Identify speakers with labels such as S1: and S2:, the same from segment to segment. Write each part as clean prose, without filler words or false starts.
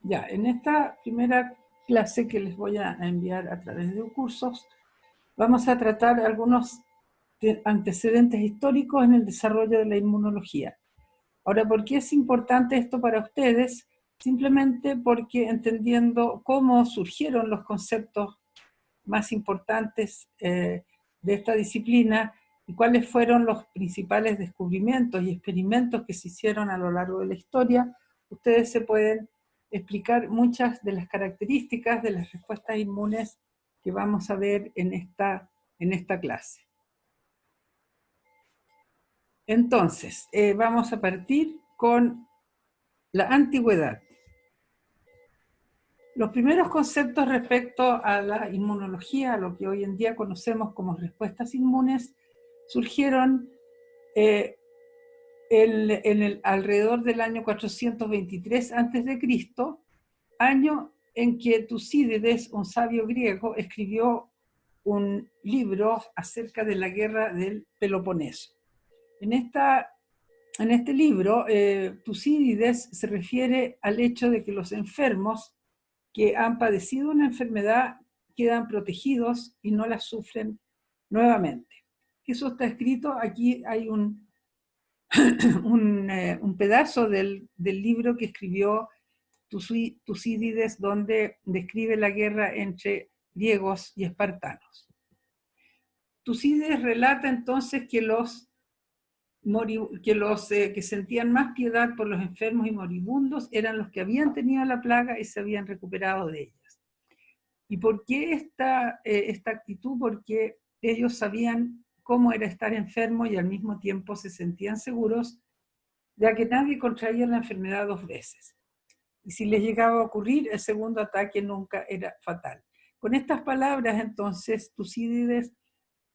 S1: Ya, en esta primera clase que les voy a enviar a través de cursos, vamos a tratar algunos antecedentes históricos en el desarrollo de la inmunología. Ahora, ¿por qué es importante esto para ustedes? Simplemente porque entendiendo cómo surgieron los conceptos más importantes de esta disciplina y cuáles fueron los principales descubrimientos y experimentos que se hicieron a lo largo de la historia, ustedes se pueden explicar muchas de las características de las respuestas inmunes que vamos a ver en esta clase. Entonces, vamos a partir con la antigüedad. Los primeros conceptos respecto a la inmunología, a lo que hoy en día conocemos como respuestas inmunes, surgieron alrededor del año 423 a.C., año en que Tucídides, un sabio griego, escribió un libro acerca de la guerra del Peloponeso. En este libro, Tucídides se refiere al hecho de que los enfermos que han padecido una enfermedad quedan protegidos y no la sufren nuevamente. Eso está escrito, aquí hay un pedazo del libro que escribió Tucídides, donde describe la guerra entre griegos y espartanos. Tucídides relata entonces que que sentían más piedad por los enfermos y moribundos eran los que habían tenido la plaga y se habían recuperado de ellas. ¿Y por qué esta actitud? Porque ellos sabían cómo era estar enfermo y al mismo tiempo se sentían seguros, ya que nadie contraía la enfermedad 2 veces. Y si les llegaba a ocurrir, el segundo ataque nunca era fatal. Con estas palabras, entonces, Tucídides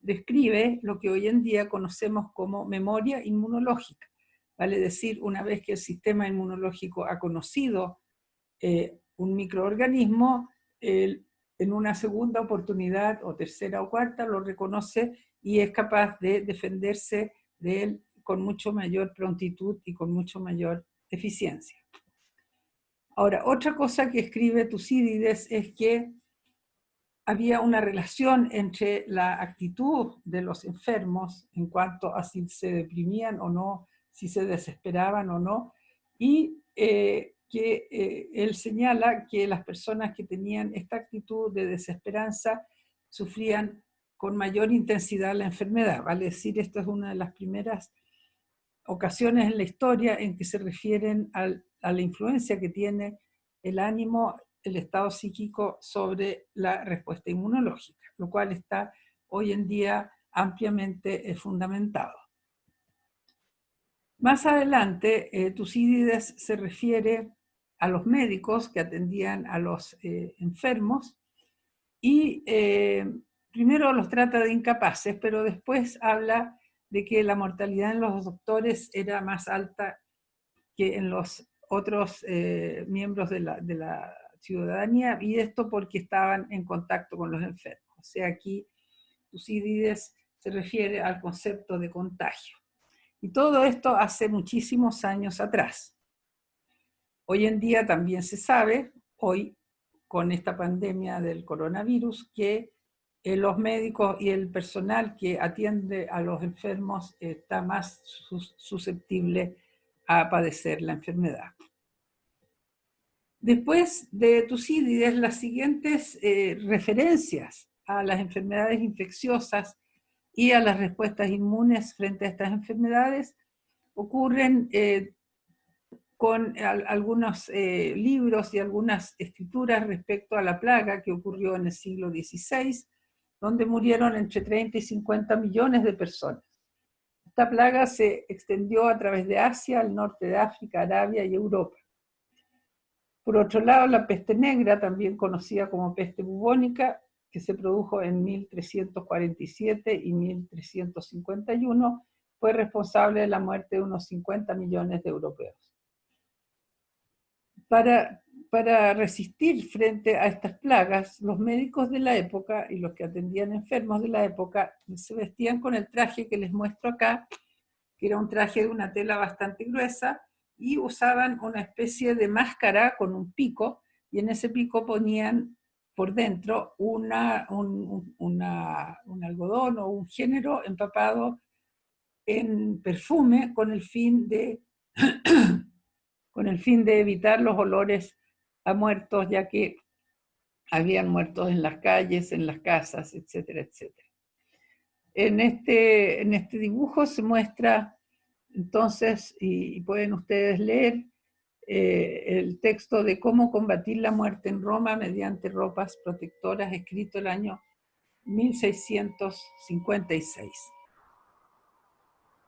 S1: describe lo que hoy en día conocemos como memoria inmunológica. Vale decir, una vez que el sistema inmunológico ha conocido un microorganismo, en una segunda oportunidad o tercera o cuarta lo reconoce y es capaz de defenderse de él con mucho mayor prontitud y con mucho mayor eficiencia. Ahora, otra cosa que escribe Tucídides es que había una relación entre la actitud de los enfermos en cuanto a si se deprimían o no, si se desesperaban o no, y él señala que las personas que tenían esta actitud de desesperanza sufrían con mayor intensidad la enfermedad. Vale decir, esta es una de las primeras ocasiones en la historia en que se refieren a la influencia que tiene el ánimo, el estado psíquico sobre la respuesta inmunológica, lo cual está hoy en día ampliamente fundamentado. Más adelante, Tucídides se refiere a los médicos que atendían a los enfermos y primero los trata de incapaces, pero después habla de que la mortalidad en los doctores era más alta que en los otros miembros de la ciudadanía, y esto porque estaban en contacto con los enfermos. O sea, aquí Tucídides se refiere al concepto de contagio. Y todo esto hace muchísimos años atrás. Hoy en día también se sabe, hoy con esta pandemia del coronavirus, que los médicos y el personal que atiende a los enfermos está más susceptible a padecer la enfermedad. Después de Tucídides, las siguientes referencias a las enfermedades infecciosas y a las respuestas inmunes frente a estas enfermedades ocurren con algunos libros y algunas escrituras respecto a la plaga que ocurrió en el siglo XVI, donde murieron entre 30 y 50 millones de personas. Esta plaga se extendió a través de Asia, el norte de África, Arabia y Europa. Por otro lado, la peste negra, también conocida como peste bubónica, que se produjo en 1347 y 1351, fue responsable de la muerte de unos 50 millones de europeos. Para resistir frente a estas plagas, los médicos de la época y los que atendían enfermos de la época se vestían con el traje que les muestro acá, que era un traje de una tela bastante gruesa, y usaban una especie de máscara con un pico y en ese pico ponían por dentro un algodón o un género empapado en perfume con el fin de evitar los olores a muertos, ya que habían muertos en las calles, en las casas, etcétera, etcétera. En este dibujo se muestra entonces, y pueden ustedes leer el texto de cómo combatir la muerte en Roma mediante ropas protectoras, escrito el año 1656.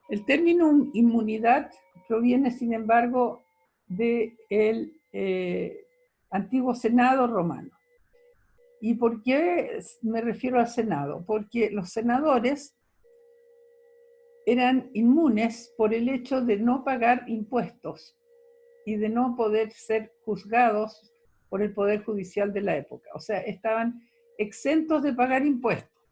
S1: El término inmunidad proviene, sin embargo, del antiguo Senado romano. ¿Y por qué me refiero al Senado? Porque los senadores eran inmunes por el hecho de no pagar impuestos y de no poder ser juzgados por el Poder Judicial de la época. O sea, estaban exentos de pagar impuestos.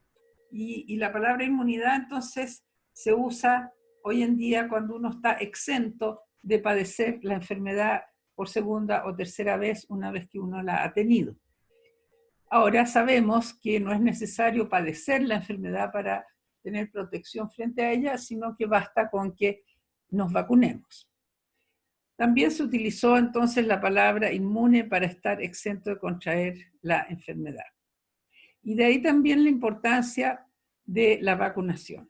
S1: Y la palabra inmunidad entonces se usa hoy en día cuando uno está exento de padecer la enfermedad por segunda o tercera vez una vez que uno la ha tenido. Ahora sabemos que no es necesario padecer la enfermedad para tener protección frente a ella, sino que basta con que nos vacunemos. También se utilizó entonces la palabra inmune para estar exento de contraer la enfermedad. Y de ahí también la importancia de la vacunación.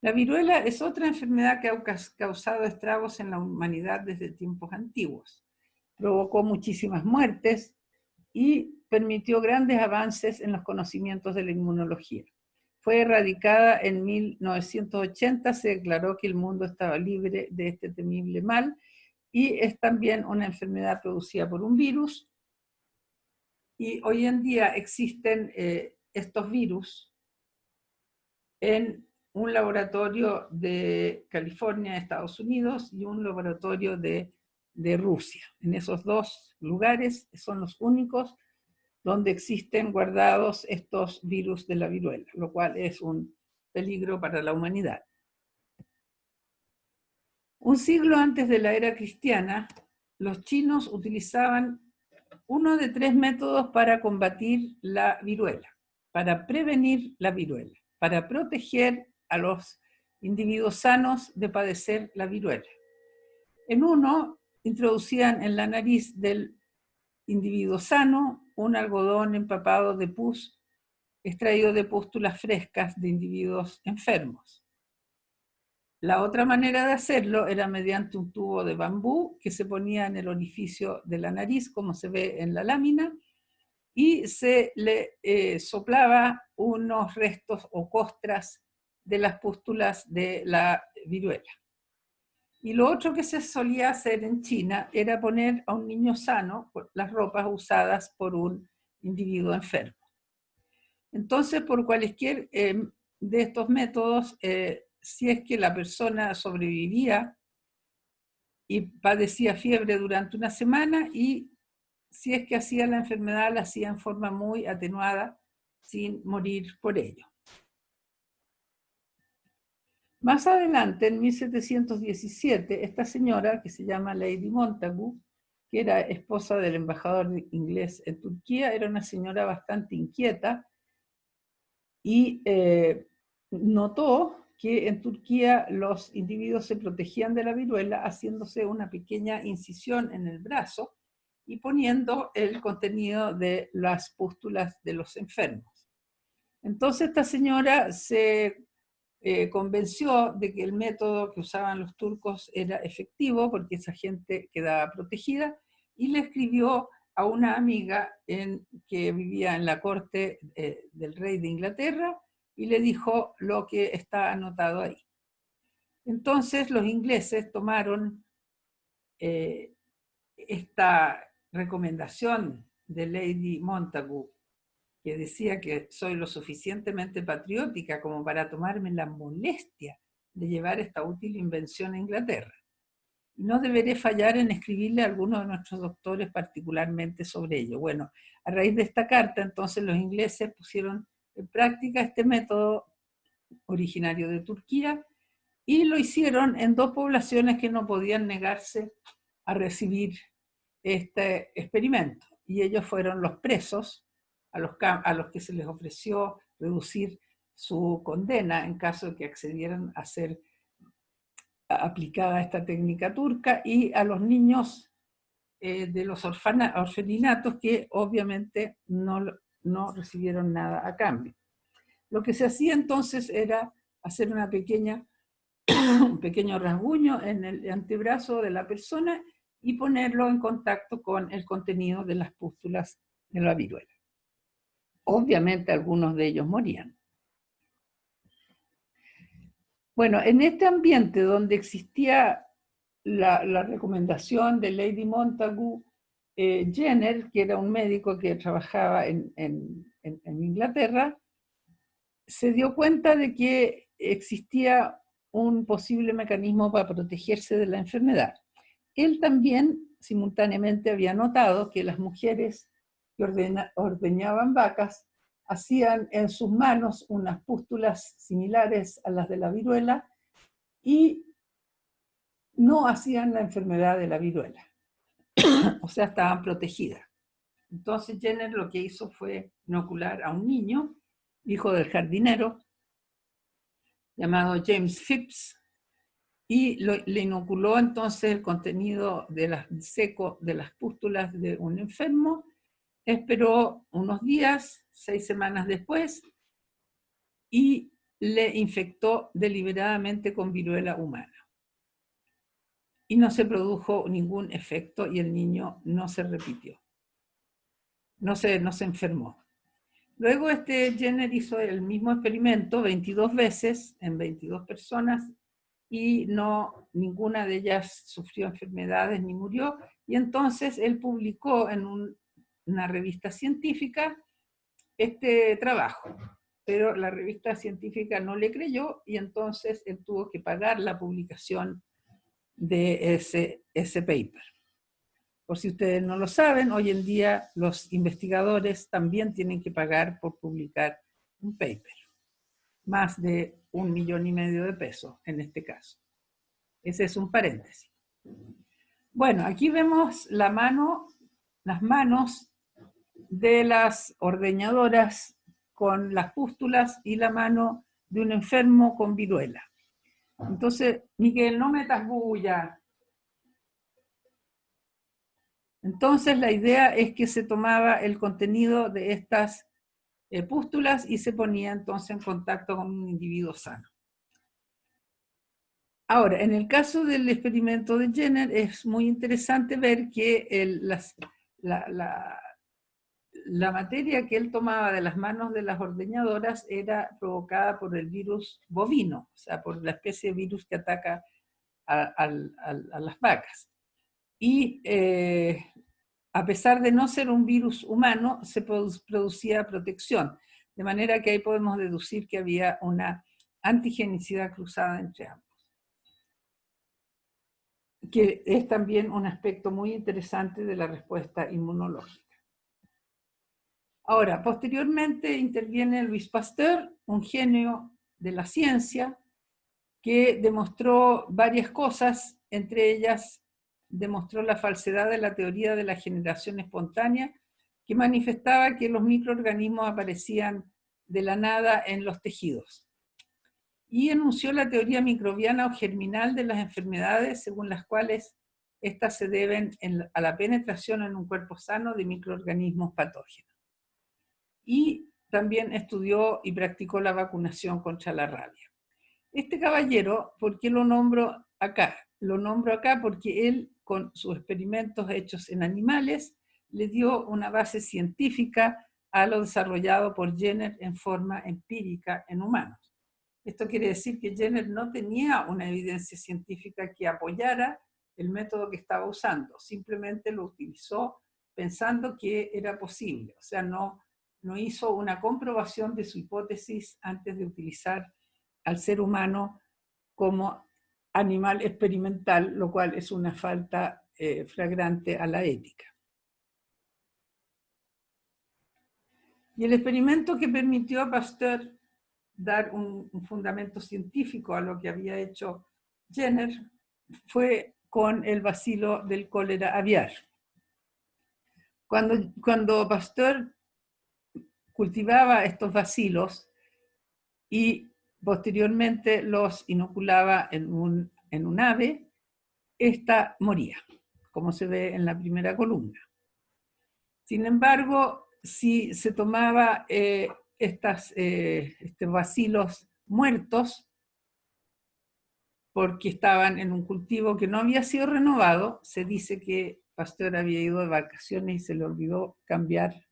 S1: La viruela es otra enfermedad que ha causado estragos en la humanidad desde tiempos antiguos. Provocó muchísimas muertes y permitió grandes avances en los conocimientos de la inmunología. Fue erradicada en 1980, se declaró que el mundo estaba libre de este temible mal, y es también una enfermedad producida por un virus, y hoy en día existen estos virus en un laboratorio de California, Estados Unidos, y un laboratorio de Rusia. En esos dos lugares son los únicos donde existen guardados estos virus de la viruela, lo cual es un peligro para la humanidad. Un siglo antes de la era cristiana, los chinos utilizaban uno de 3 métodos para combatir la viruela, para prevenir la viruela, para proteger a los individuos sanos de padecer la viruela. En uno, introducían en la nariz del individuo sano un algodón empapado de pus, extraído de pústulas frescas de individuos enfermos. La otra manera de hacerlo era mediante un tubo de bambú que se ponía en el orificio de la nariz, como se ve en la lámina, y se le soplaba unos restos o costras de las pústulas de la viruela. Y lo otro que se solía hacer en China era poner a un niño sano las ropas usadas por un individuo enfermo. Entonces, por cualquier de estos métodos, si es que la persona sobrevivía y padecía fiebre durante una semana, y si es que hacía la enfermedad, la hacía en forma muy atenuada, sin morir por ello. Más adelante, en 1717, esta señora, que se llama Lady Montagu, que era esposa del embajador inglés en Turquía, era una señora bastante inquieta, y notó que en Turquía los individuos se protegían de la viruela haciéndose una pequeña incisión en el brazo y poniendo el contenido de las pústulas de los enfermos. Entonces esta señora se convenció de que el método que usaban los turcos era efectivo porque esa gente quedaba protegida, y le escribió a una amiga que vivía en la corte del rey de Inglaterra, y le dijo lo que está anotado ahí. Entonces los ingleses tomaron esta recomendación de Lady Montagu, que decía que soy lo suficientemente patriótica como para tomarme la molestia de llevar esta útil invención a Inglaterra. Y no deberé fallar en escribirle a algunos de nuestros doctores particularmente sobre ello. Bueno, a raíz de esta carta, entonces los ingleses pusieron en práctica este método originario de Turquía, y lo hicieron en 2 poblaciones que no podían negarse a recibir este experimento. Y ellos fueron los presos a los que se les ofreció reducir su condena en caso de que accedieran a ser aplicada esta técnica turca, y a los niños de los orfelinatos que obviamente no recibieron nada a cambio. Lo que se hacía entonces era hacer un pequeño rasguño en el antebrazo de la persona y ponerlo en contacto con el contenido de las pústulas de la viruela. Obviamente algunos de ellos morían. Bueno, en este ambiente donde existía la recomendación de Lady Montagu, Jenner, que era un médico que trabajaba en Inglaterra, se dio cuenta de que existía un posible mecanismo para protegerse de la enfermedad. Él también simultáneamente había notado que las mujeres que ordeñaban vacas hacían en sus manos unas pústulas similares a las de la viruela y no hacían la enfermedad de la viruela. O sea, estaban protegidas. Entonces Jenner lo que hizo fue inocular a un niño, hijo del jardinero, llamado James Phipps, y le inoculó entonces el contenido seco de las pústulas de un enfermo. Esperó unos días, 6 semanas después, y le infectó deliberadamente con viruela humana. Y no se produjo ningún efecto y el niño no se repitió. No se enfermó. Luego Jenner hizo el mismo experimento 22 veces en 22 personas y ninguna de ellas sufrió enfermedades ni murió. Y entonces él publicó en una revista científica este trabajo, pero la revista científica no le creyó y entonces él tuvo que pagar la publicación de ese paper. Por si ustedes no lo saben, hoy en día los investigadores también tienen que pagar por publicar un paper, más de 1,5 millones de pesos en este caso. Ese es un paréntesis. Bueno, aquí vemos las manos de las ordeñadoras con las pústulas y la mano de un enfermo con viruela. Entonces, Miguel, no metas bulla. Entonces la idea es que se tomaba el contenido de estas pústulas y se ponía entonces en contacto con un individuo sano. Ahora, en el caso del experimento de Jenner es muy interesante ver que la materia que él tomaba de las manos de las ordeñadoras era provocada por el virus bovino, o sea, por la especie de virus que ataca a las vacas. Y a pesar de no ser un virus humano, se producía protección, de manera que ahí podemos deducir que había una antigenicidad cruzada entre ambos, que es también un aspecto muy interesante de la respuesta inmunológica. Ahora, posteriormente interviene Louis Pasteur, un genio de la ciencia, que demostró varias cosas, entre ellas demostró la falsedad de la teoría de la generación espontánea, que manifestaba que los microorganismos aparecían de la nada en los tejidos. Y enunció la teoría microbiana o germinal de las enfermedades, según las cuales estas se deben a la penetración en un cuerpo sano de microorganismos patógenos. Y también estudió y practicó la vacunación contra la rabia. Este caballero, ¿por qué lo nombro acá? Lo nombro acá porque él, con sus experimentos hechos en animales, le dio una base científica a lo desarrollado por Jenner en forma empírica en humanos. Esto quiere decir que Jenner no tenía una evidencia científica que apoyara el método que estaba usando, simplemente lo utilizó pensando que era posible, o sea, no hizo una comprobación de su hipótesis antes de utilizar al ser humano como animal experimental, lo cual es una falta flagrante a la ética. Y el experimento que permitió a Pasteur dar un fundamento científico a lo que había hecho Jenner fue con el bacilo del cólera aviar. Cuando Pasteur cultivaba estos bacilos y posteriormente los inoculaba en un ave, esta moría, como se ve en la primera columna. Sin embargo, si se tomaba estos bacilos muertos, porque estaban en un cultivo que no había sido renovado, se dice que Pasteur había ido de vacaciones y se le olvidó cambiar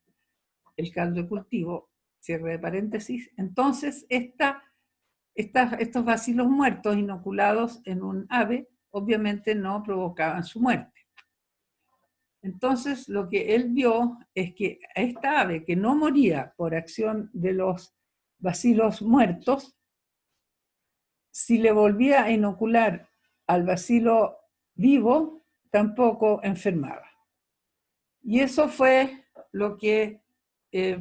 S1: el caldo de cultivo, cierre de paréntesis. Entonces, estos bacilos muertos inoculados en un ave, obviamente no provocaban su muerte. Entonces, lo que él vio es que a esta ave que no moría por acción de los bacilos muertos, si le volvía a inocular al bacilo vivo, tampoco enfermaba. Y eso fue lo que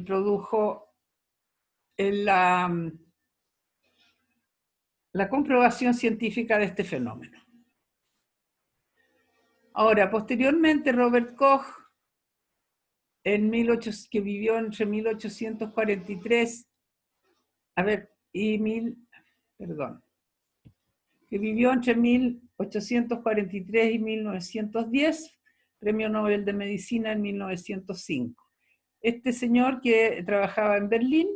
S1: produjo la comprobación científica de este fenómeno. Ahora, posteriormente, Robert Koch, que vivió entre 1843 que vivió entre 1843 y 1910, Premio Nobel de Medicina en 1905. Este señor, que trabajaba en Berlín,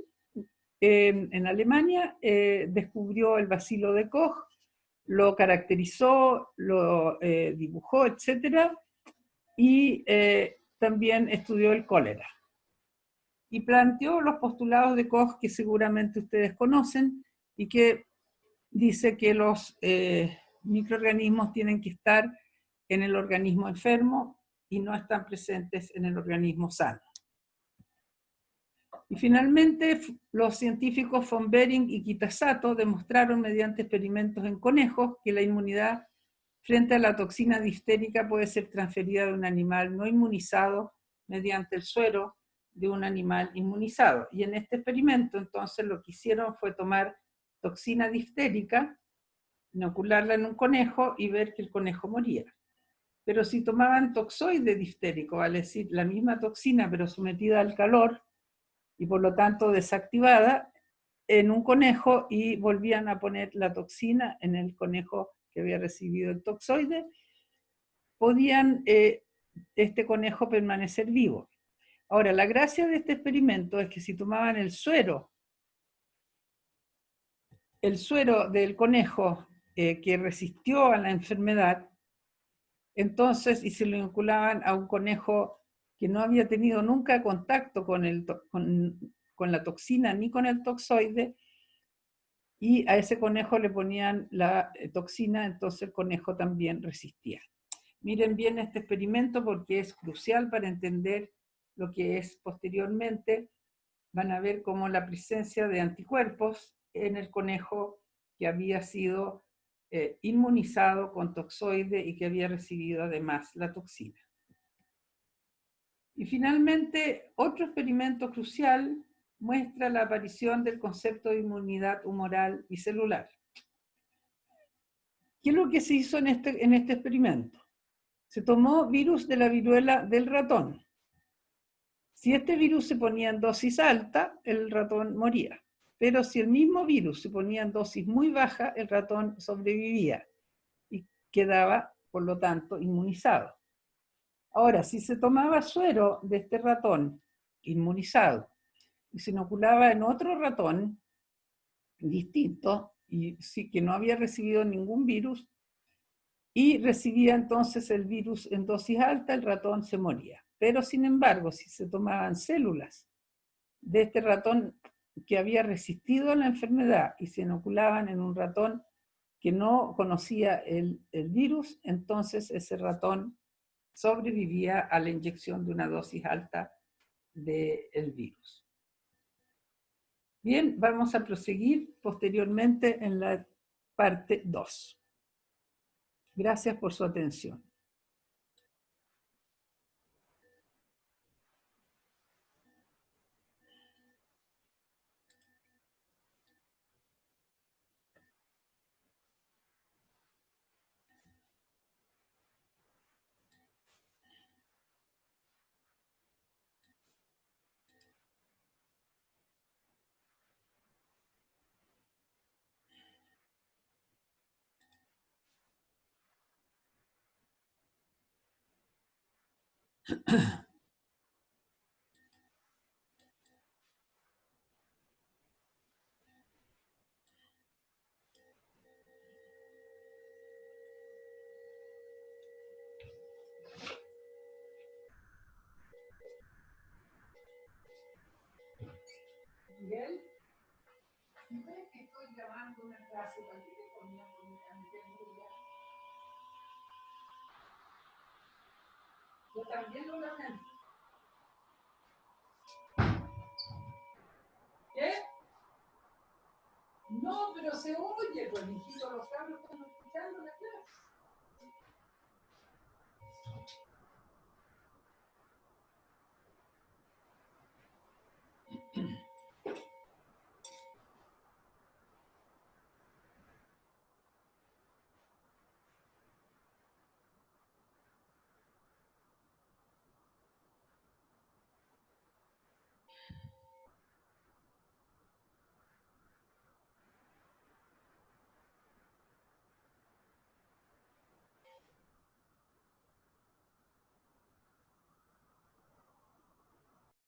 S1: en Alemania, descubrió el bacilo de Koch, lo caracterizó, lo dibujó, etc. Y también estudió el cólera. Y planteó los postulados de Koch, que seguramente ustedes conocen, y que dice que los microorganismos tienen que estar en el organismo enfermo y no están presentes en el organismo sano. Y finalmente, los científicos von Behring y Kitasato demostraron mediante experimentos en conejos que la inmunidad frente a la toxina diftérica puede ser transferida de un animal no inmunizado mediante el suero de un animal inmunizado. Y en este experimento, entonces, lo que hicieron fue tomar toxina diftérica, inocularla en un conejo y ver que el conejo moría. Pero si tomaban toxoide diftérico, vale decir, la misma toxina pero sometida al calor y por lo tanto desactivada en un conejo, y volvían a poner la toxina en el conejo que había recibido el toxoide, podían este conejo permanecer vivo. Ahora, la gracia de este experimento es que si tomaban el suero del conejo que resistió a la enfermedad, entonces, y se lo vinculaban a un conejo que no había tenido nunca contacto con la toxina ni con el toxoide, y a ese conejo le ponían la toxina, entonces el conejo también resistía. Miren bien este experimento porque es crucial para entender lo que es posteriormente. Van a ver cómo la presencia de anticuerpos en el conejo que había sido inmunizado con toxoide y que había recibido además la toxina. Y finalmente, otro experimento crucial muestra la aparición del concepto de inmunidad humoral y celular. ¿Qué es lo que se hizo en este experimento? Se tomó virus de la viruela del ratón. Si este virus se ponía en dosis alta, el ratón moría. Pero si el mismo virus se ponía en dosis muy baja, el ratón sobrevivía y quedaba, por lo tanto, inmunizado. Ahora, si se tomaba suero de este ratón inmunizado y se inoculaba en otro ratón distinto, y sí, que no había recibido ningún virus, y recibía entonces el virus en dosis alta, el ratón se moría. Pero sin embargo, si se tomaban células de este ratón que había resistido a la enfermedad y se inoculaban en un ratón que no conocía el virus, entonces ese ratón sobrevivía a la inyección de una dosis alta del virus. Bien, vamos a proseguir posteriormente en la parte 2. Gracias por su atención. Miguel, ¿no ves que estoy grabando una clase? ¿Para qué te ponías a meter bulla? Yo también lo lamento. ¿Qué? No, pero se oye, pues, hijito, los cabros están escuchando la clase.